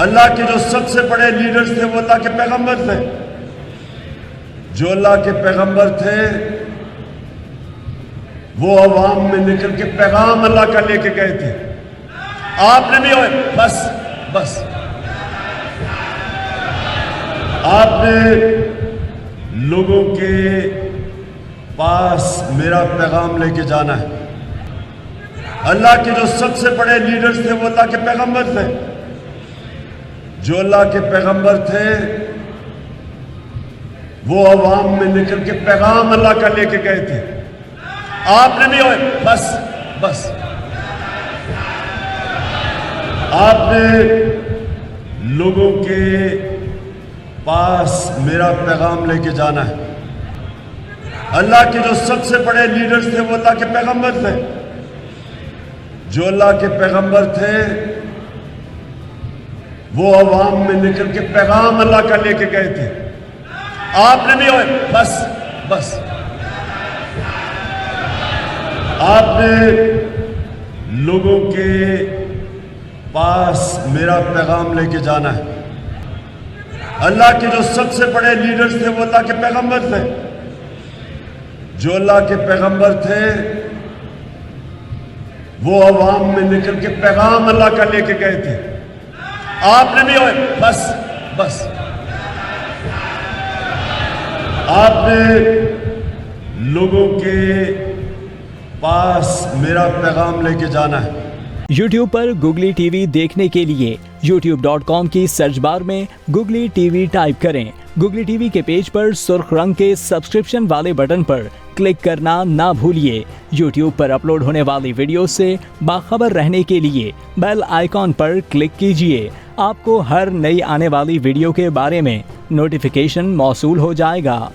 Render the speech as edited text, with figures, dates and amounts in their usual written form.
اللہ کے جو سب سے بڑے لیڈرز تھے وہ اللہ کے پیغمبر تھے. جو اللہ کے پیغمبر تھے وہ عوام میں نکل کے پیغام اللہ کا لے کے گئے تھے. آپ نے بھی بس آپ نے لوگوں کے پاس میرا پیغام لے کے جانا ہے. اللہ کے جو سب سے بڑے لیڈرز تھے وہ اللہ کے پیغمبر تھے. جو اللہ کے پیغمبر تھے وہ عوام میں نکل کے پیغام اللہ کا لے کے گئے تھے. آپ نے بھی بس آپ نے لوگوں کے پاس میرا پیغام لے کے جانا ہے. اللہ کے جو سب سے بڑے لیڈرز تھے وہ اللہ کے پیغمبر تھے. جو اللہ کے پیغمبر تھے وہ عوام میں نکل کے پیغام اللہ کا لے کے گئے تھے. آپ نے بھی بس آپ نے لوگوں کے پاس میرا پیغام لے کے جانا ہے. اللہ کے جو سب سے بڑے لیڈرز تھے وہ اللہ کے پیغمبر تھے. جو اللہ کے پیغمبر تھے وہ عوام میں نکل کے پیغام اللہ کا لے کے گئے تھے. آپ نے بھی بس آپ نے لوگوں کے پاس میرا پیغام لے کے جانا ہے. یوٹیوب پر گوگلی ٹی وی دیکھنے کے لیے youtube.com کی سرچ بار میں گوگلی ٹی وی ٹائپ کریں. گوگلی ٹی وی کے پیج پر سرخ رنگ کے سبسکرپشن والے بٹن پر کلک کرنا نہ بھولیے. یوٹیوب پر اپلوڈ ہونے والی ویڈیو سے باخبر رہنے کے لیے بیل آئیکن پر کلک کیجیے. آپ کو ہر نئی آنے والی ویڈیو کے بارے میں نوٹیفیکیشن موصول ہو جائے گا.